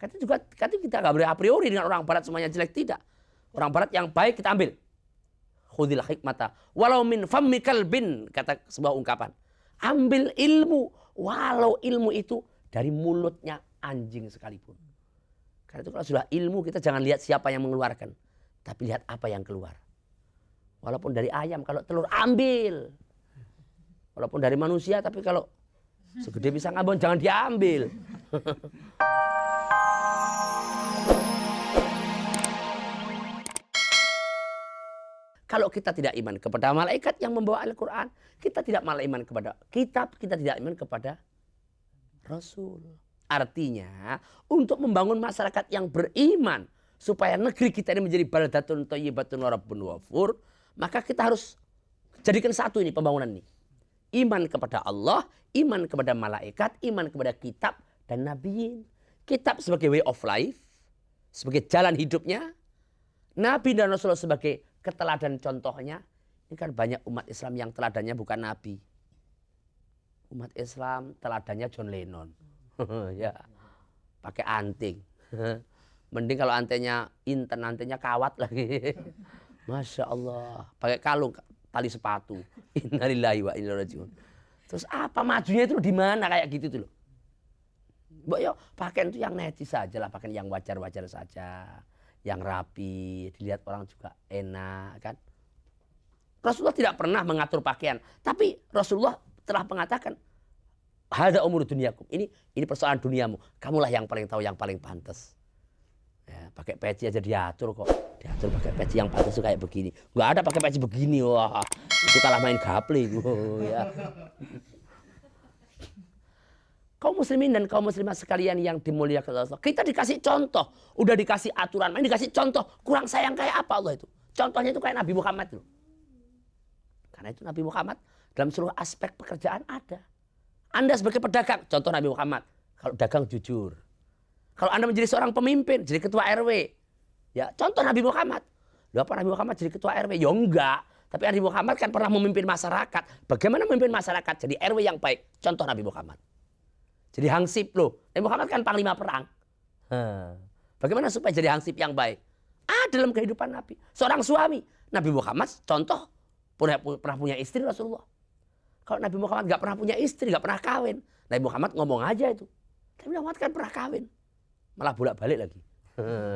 Kata kita nggak boleh a priori dengan orang barat semuanya jelek, tidak. Orang barat yang baik kita ambil. Khudil hikmata walau min fammi kalbin, kata sebuah ungkapan. Ambil ilmu walau ilmu itu dari mulutnya anjing sekalipun. Karena itu kalau sudah ilmu kita jangan lihat siapa yang mengeluarkan, tapi lihat apa yang keluar. Walaupun dari ayam, kalau telur ambil. Walaupun dari manusia, tapi kalau segede pisang Ambon jangan diambil. Kalau kita tidak iman kepada malaikat yang membawa Al-Quran, kita tidak malah iman kepada kitab, kita tidak iman kepada Rasul. Artinya, untuk membangun masyarakat yang beriman, supaya negeri kita ini menjadi baldatun thayyibatun wa rabbun ghafur, maka kita harus jadikan satu ini pembangunan ini. Iman kepada Allah, iman kepada malaikat, iman kepada kitab dan nabiin. Kitab sebagai way of life, sebagai jalan hidupnya. Nabi dan Rasulullah sebagai keteladan contohnya. Ini kan banyak umat Islam yang teladannya bukan Nabi. Umat Islam teladannya John Lennon. Ya, pakai anting. Mending kalau antenya inten, antenya kawat lagi. Masya Allah. Pakai kalung, tali sepatu. Innalillahi wa inna ilaihi raji'un. Terus apa majunya itu di mana kayak gitu tuh loh. Mbak yo, pakaian itu yang netis saja lah, pakaian yang wajar-wajar saja, yang rapi, dilihat orang juga enak kan. Rasulullah tidak pernah mengatur pakaian, tapi Rasulullah telah mengatakan, hadza umur dunyakum. Ini persoalan duniamu. Kamulah yang paling tahu, yang paling pantas. Ya, pakai peci aja diatur kok. Diatur pakai peci yang pantas kayak begini. Enggak ada pakai peci begini. Wah, itu kalah main gaple. Ya. Kaum muslimin dan kaum muslimat sekalian yang dimuliakan Allah. Kita dikasih contoh, udah dikasih aturan, main dikasih contoh. Kurang sayang kayak apa Allah itu? Contohnya itu kayak Nabi Muhammad loh. Karena itu Nabi Muhammad dalam seluruh aspek pekerjaan ada. Anda sebagai pedagang, contoh Nabi Muhammad. Kalau dagang jujur. Kalau Anda menjadi seorang pemimpin, jadi ketua RW. Ya, contoh Nabi Muhammad. Loh, apa Nabi Muhammad jadi ketua RW? Ya enggak. Tapi Nabi Muhammad kan pernah memimpin masyarakat. Bagaimana memimpin masyarakat jadi RW yang baik? Contoh Nabi Muhammad. Jadi hansip loh. Nabi Muhammad kan panglima perang. Bagaimana supaya jadi hansip yang baik? Dalam kehidupan Nabi. Seorang suami. Nabi Muhammad contoh pernah punya istri Rasulullah. Kalau Nabi Muhammad gak pernah punya istri, gak pernah kawin. Nabi Muhammad ngomong aja itu. Nabi Muhammad kan pernah kawin. Malah bolak-balik lagi.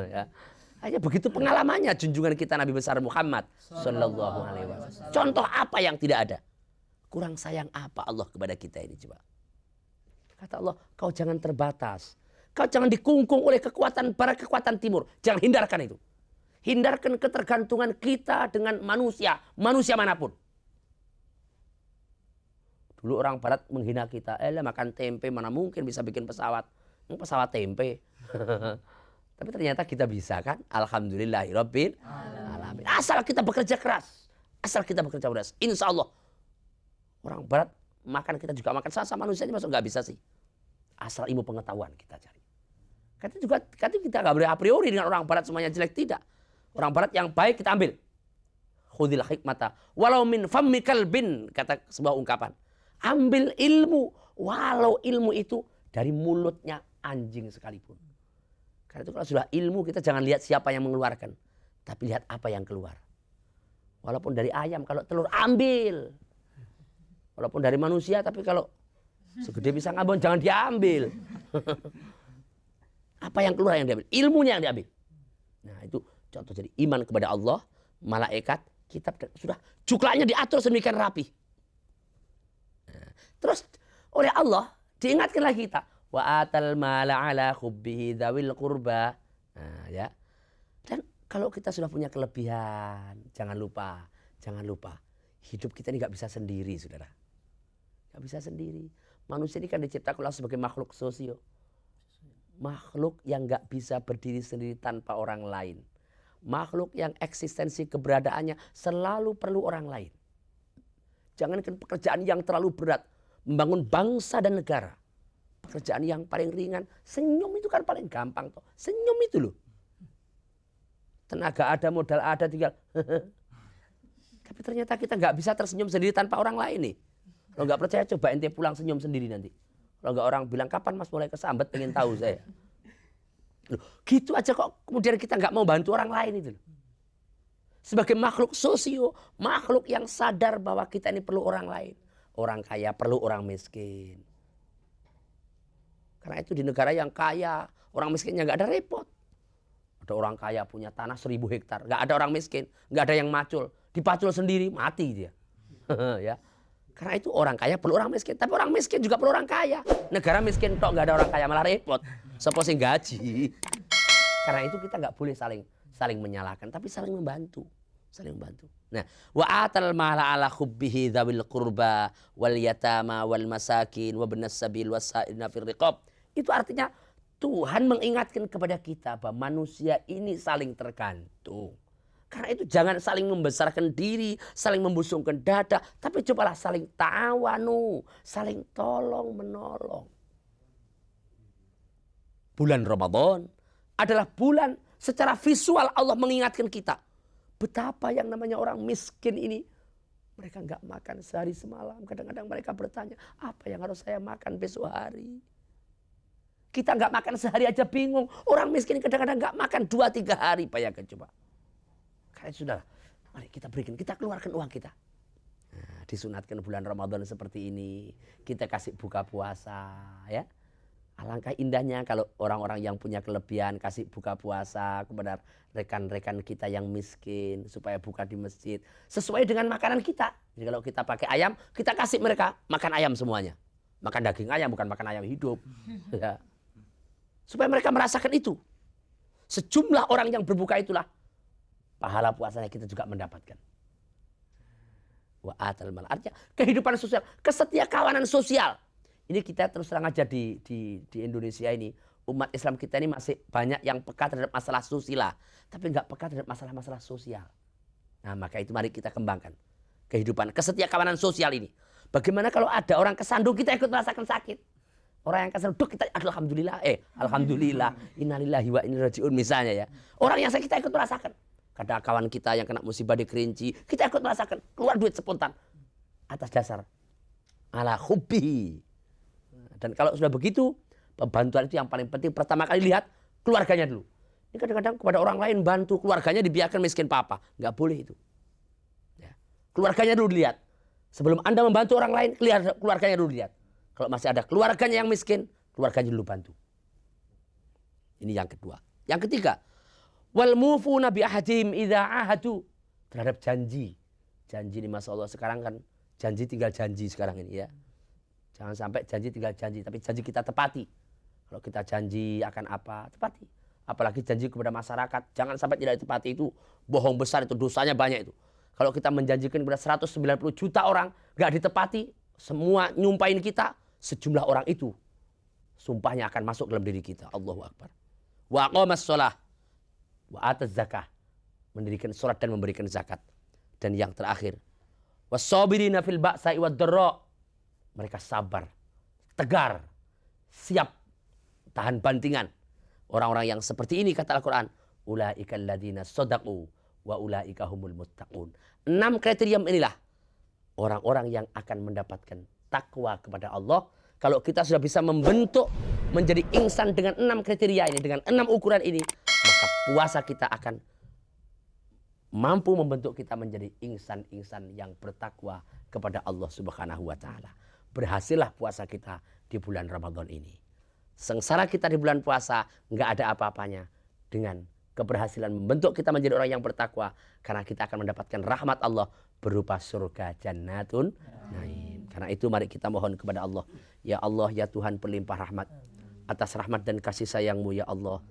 Ya. Hanya begitu pengalamannya junjungan kita Nabi besar Muhammad Sallallahu Alaihi Wasallam. Contoh apa yang tidak ada? Kurang sayang apa Allah kepada kita ini coba? Kata Allah, kau jangan terbatas. Kau jangan dikungkung oleh kekuatan barat, kekuatan timur. Jangan hindarkan itu. Hindarkan ketergantungan kita dengan manusia. Manusia manapun. Dulu orang barat menghina kita. Makan tempe mana mungkin bisa bikin pesawat. Pesawat tempe. Tapi ternyata kita bisa kan. Alhamdulillahirabbil alamin. Asal kita bekerja keras. Asal kita bekerja keras. Insya Allah. Orang barat makan kita juga makan sama manusianya masuk nggak bisa sih. Asal ilmu pengetahuan kita cari. Kata kita nggak boleh a priori dengan orang barat semuanya jelek, tidak. Orang barat yang baik kita ambil. Khudil hikmata walau min fammi kalbin, kata sebuah ungkapan. Ambil ilmu walau ilmu itu dari mulutnya anjing sekalipun. Karena itu kalau sudah ilmu kita jangan lihat siapa yang mengeluarkan, tapi lihat apa yang keluar. Walaupun dari ayam, kalau telur ambil. Walaupun dari manusia, tapi kalau segede pisang Ambon jangan diambil. Apa yang keluar yang diambil? Ilmunya yang diambil. Nah itu contoh jadi iman kepada Allah, malaikat, kitab, sudah cuklaknya diatur sedemikian rapi. Nah, terus oleh Allah diingatkan lagi kita. Wa atal mala ala hubbihi dzawil qurba. Nah, ya. Dan kalau kita sudah punya kelebihan, jangan lupa. Hidup kita ini nggak bisa sendiri, saudara. Gak bisa sendiri. Manusia ini kan diciptakan Allah sebagai makhluk sosio. Makhluk yang gak bisa berdiri sendiri tanpa orang lain. Makhluk yang eksistensi keberadaannya selalu perlu orang lain. Jangankan pekerjaan yang terlalu berat. Membangun bangsa dan negara. Pekerjaan yang paling ringan. Senyum itu kan paling gampang. Toh. Senyum itu loh. Tenaga ada, modal ada, tinggal. Tapi ternyata kita gak bisa tersenyum sendiri tanpa orang lain nih. Kalau nggak percaya coba ente pulang senyum sendiri nanti. Kalau nggak orang bilang kapan mas mulai kesambet pengen tahu saya. Loh, gitu aja kok kemudian kita nggak mau bantu orang lain itu loh. Sebagai makhluk sosio, makhluk yang sadar bahwa kita ini perlu orang lain. Orang kaya perlu orang miskin. Karena itu di negara yang kaya, orang miskinnya nggak ada repot. Ada orang kaya punya tanah 1000 hektar, nggak ada orang miskin, nggak ada yang macul, dipacul sendiri mati dia. Ya. Karena itu orang kaya perlu orang miskin, tapi orang miskin juga perlu orang kaya. Negara miskin tok nggak ada orang kaya malah repot. Sopo sing gaji. Karena itu kita nggak boleh saling menyalahkan, tapi saling membantu. Saling membantu. Nah, wa atal mala ala hubbihi dzawil qurba wal yatama wal masakin wa ibnas sabil wasailina fir riqab. Itu artinya Tuhan mengingatkan kepada kita bahwa manusia ini saling tergantung. Karena itu jangan saling membesarkan diri, saling membusungkan dada, tapi cobalah saling ta'awanu, saling tolong menolong. Bulan Ramadan adalah bulan secara visual Allah mengingatkan kita. Betapa yang namanya orang miskin ini, mereka nggak makan sehari semalam. Kadang-kadang mereka bertanya, apa yang harus saya makan besok hari? Kita nggak makan sehari aja bingung. Orang miskin kadang-kadang nggak makan 2-3 hari. Bayangkan coba. Karena sudah, mari kita berikan, kita keluarkan uang kita. Nah, disunatkan bulan Ramadan seperti ini, kita kasih buka puasa, ya. Alangkah indahnya kalau orang-orang yang punya kelebihan kasih buka puasa kepada rekan-rekan kita yang miskin supaya buka di masjid sesuai dengan makanan kita. Jadi kalau kita pakai ayam, kita kasih mereka makan ayam semuanya. Makan daging ayam, bukan makan ayam hidup. Ya. Supaya mereka merasakan itu. Sejumlah orang yang berbuka itulah pahala puasanya kita juga mendapatkan. Wa atal mal, artinya kehidupan sosial, kesetiakawanan sosial. Ini kita terus terang aja di Indonesia ini, umat Islam kita ini masih banyak yang peka terhadap masalah susila, tapi nggak peka terhadap masalah-masalah sosial. Nah, maka itu mari kita kembangkan kehidupan kesetiakawanan sosial ini. Bagaimana kalau ada orang kesandung, kita ikut merasakan sakit. Orang yang kesandung, kita alhamdulillah, innalillahi wa inna ilaihi raji'un misalnya ya. Orang yang sakit kita ikut merasakan. Ada kawan kita yang kena musibah di Kerinci, kita ikut merasakan, keluar duit spontan atas dasar ala hubbi. Dan kalau sudah begitu, pembantuan itu yang paling penting. Pertama kali lihat keluarganya dulu. Ini kadang-kadang kepada orang lain bantu, keluarganya dibiarkan miskin papa. Nggak boleh itu. Ya. Keluarganya dulu dilihat. Sebelum Anda membantu orang lain, keluarganya dulu lihat. Kalau masih ada keluarganya yang miskin, keluarganya dulu bantu. Ini yang kedua. Yang ketiga, wal mufuna bi ahadim idza ahadu, terhadap janji. Janji ini Masya Allah sekarang kan janji tinggal janji sekarang ini ya. Jangan sampai janji tinggal janji, tapi janji kita tepati. Kalau kita janji akan apa, tepati. Apalagi janji kepada masyarakat, jangan sampai tidak ditepati, itu bohong besar, itu dosanya banyak itu. Kalau kita menjanjikan kepada 190 juta orang, nggak ditepati, semua nyumpahin kita, sejumlah orang itu sumpahnya akan masuk dalam diri kita. Allahu Akbar. Wa aqamas shalah wa ataz zakah, mendirikan salat dan memberikan zakat. Dan yang terakhir, was-sabirina fil ba'sa'i wad-dharra, mereka sabar, tegar, siap tahan bantingan. Orang-orang yang seperti ini kata Al-Quran, ulaika alladzina shadaqu wa ulaika humul muttaqun. 6 kriteria inilah orang-orang yang akan mendapatkan takwa kepada Allah. Kalau kita sudah bisa membentuk menjadi insan dengan 6 kriteria ini, dengan 6 ukuran ini, maka puasa kita akan mampu membentuk kita menjadi insan-insan yang bertakwa kepada Allah Subhanahu wa taala. Berhasillah puasa kita di bulan Ramadan ini. Sengsara kita di bulan puasa nggak ada apa-apanya dengan keberhasilan membentuk kita menjadi orang yang bertakwa, karena kita akan mendapatkan rahmat Allah berupa surga jannatun naim. Karena itu mari kita mohon kepada Allah, ya Allah ya Tuhan pelimpah rahmat, atas rahmat dan kasih sayang-Mu ya Allah,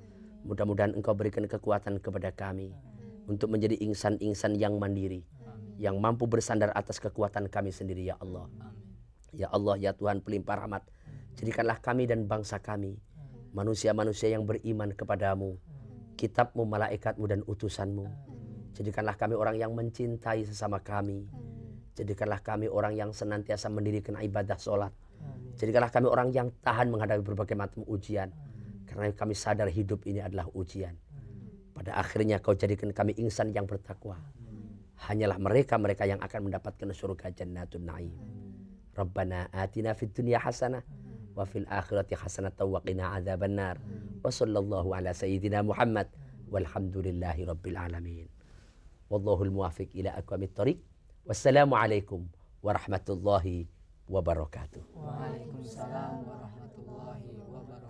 mudah-mudahan Engkau berikan kekuatan kepada kami untuk menjadi insan-insan yang mandiri, yang mampu bersandar atas kekuatan kami sendiri ya Allah. Ya Allah ya Tuhan pelimpah rahmat, jadikanlah kami dan bangsa kami manusia-manusia yang beriman kepadamu, kitab-Mu, malaikat-Mu dan utusan-Mu. Jadikanlah kami orang yang mencintai sesama kami. Jadikanlah kami orang yang senantiasa mendirikan ibadah sholat. Jadikanlah kami orang yang tahan menghadapi berbagai macam ujian, karena kami sadar hidup ini adalah ujian. Pada akhirnya Kau jadikan kami insan yang bertakwa. Hanyalah mereka-mereka yang akan mendapatkan surga jannatun naim. Rabbana atina fid dunya hasanah wa fil akhirati hasanatan wa qina adzabannar. Wa sallallahu ala sayyidina Muhammad walhamdulillahi rabbil alamin. Wallahul muwafiq ila aqwamit thoriq. Wassalamualaikum warahmatullahi wabarakatuh. Waalaikumsalam warahmatullahi wabarakatuh.